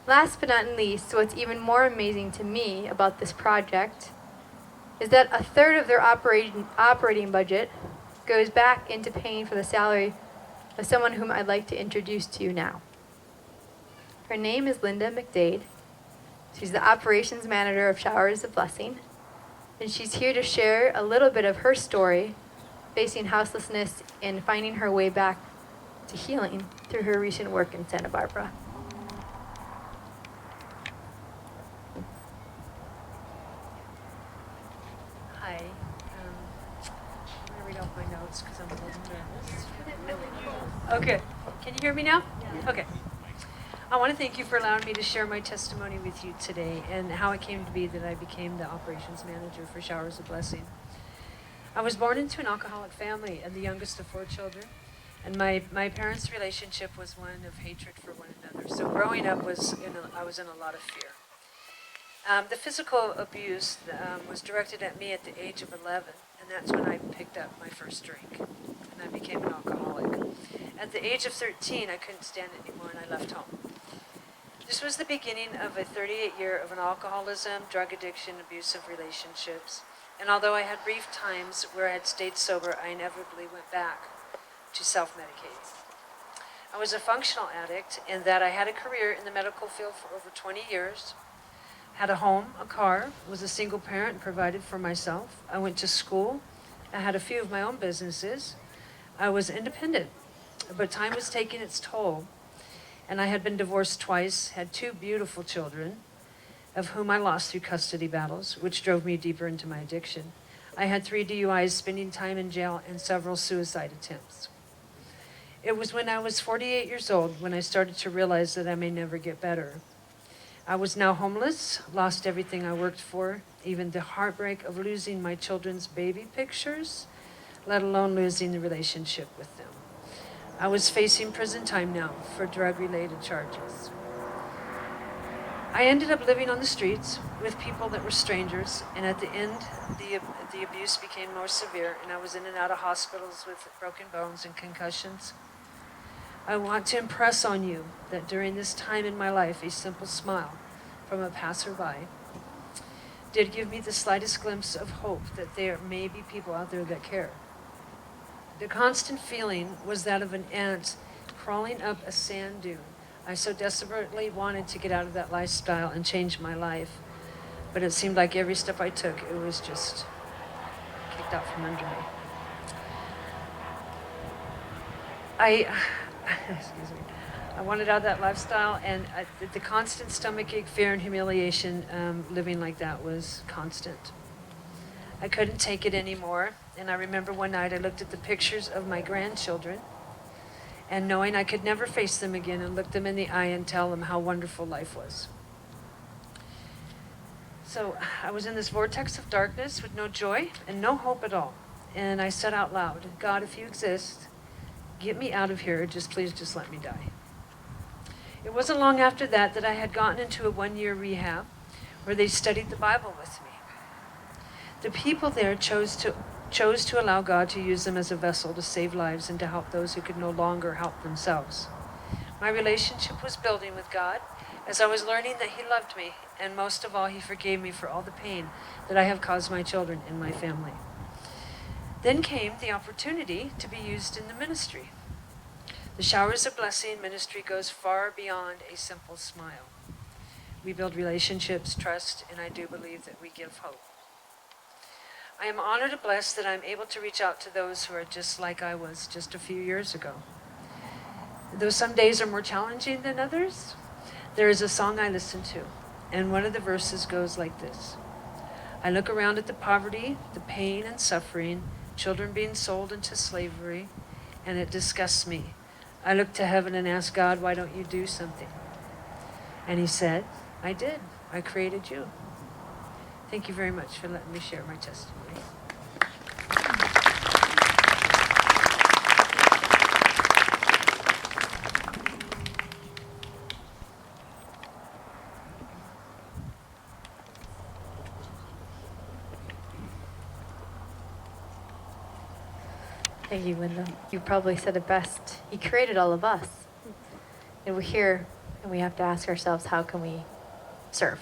Last but not least, what's even more amazing to me about this project is that a third of their operating budget goes back into paying for the salary of someone whom I'd like to introduce to you now. Her name is Linda McDaid. She's the operations manager of Showers of Blessing, and she's here to share a little bit of her story facing houselessness and finding her way back to healing through her recent work in Santa Barbara. Hi. I'm going to read off my notes because I'm a little nervous. Okay. Can you hear me now? Yeah. Okay. I want to thank you for allowing me to share my testimony with you today and how it came to be that I became the operations manager for Showers of Blessing. I was born into an alcoholic family and the youngest of 4 children. And my parents' relationship was one of hatred for one another. So growing up I was in a lot of fear. The physical abuse was directed at me at the age of 11, and that's when I picked up my first drink, and I became an alcoholic. At the age of 13, I couldn't stand it anymore, and I left home. This was the beginning of a 38-year of an alcoholism, drug addiction, abusive relationships, and although I had brief times where I had stayed sober, I inevitably went back to self-medicate. I was a functional addict in that I had a career in the medical field for over 20 years, had a home, a car, was a single parent, provided for myself. I went to school. I had a few of my own businesses. I was independent, but time was taking its toll. And I had been divorced twice, had 2 beautiful children, of whom I lost through custody battles, which drove me deeper into my addiction. I had 3 DUIs, spending time in jail, and several suicide attempts. It was when I was 48 years old when I started to realize that I may never get better. I was now homeless, lost everything I worked for, even the heartbreak of losing my children's baby pictures, let alone losing the relationship with them. I was facing prison time now for drug-related charges. I ended up living on the streets with people that were strangers, and at the end, the abuse became more severe, and I was in and out of hospitals with broken bones and concussions. I want to impress on you that during this time in my life, a simple smile from a passerby did give me the slightest glimpse of hope that there may be people out there that care. The constant feeling was that of an ant crawling up a sand dune. I so desperately wanted to get out of that lifestyle and change my life, but it seemed like every step I took, it was just kicked out from under me. Excuse me. I wanted out of that lifestyle, and the constant stomachache, fear, and humiliation, living like that was constant. I couldn't take it anymore, and I remember one night I looked at the pictures of my grandchildren, and knowing I could never face them again and look them in the eye and tell them how wonderful life was. So I was in this vortex of darkness with no joy and no hope at all, and I said out loud, God, if you exist, get me out of here, please just let me die. It wasn't long after that I had gotten into a 1-year rehab where they studied the Bible with me. The people there chose to allow God to use them as a vessel to save lives and to help those who could no longer help themselves. My relationship was building with God as I was learning that He loved me, and most of all, He forgave me for all the pain that I have caused my children and my family. Then came the opportunity to be used in the ministry. The Showers of Blessing ministry goes far beyond a simple smile. We build relationships, trust, and I do believe that we give hope. I am honored and blessed that I'm able to reach out to those who are just like I was just a few years ago. Though some days are more challenging than others, there is a song I listen to, and one of the verses goes like this. I look around at the poverty, the pain and suffering, children being sold into slavery, and it disgusts me. I look to heaven and ask God, why don't you do something? And He said, I did. I created you. Thank you very much for letting me share my testimony. Thank you, Linda. You probably said it best. He created all of us. And we're here And we have to ask ourselves, how can we serve?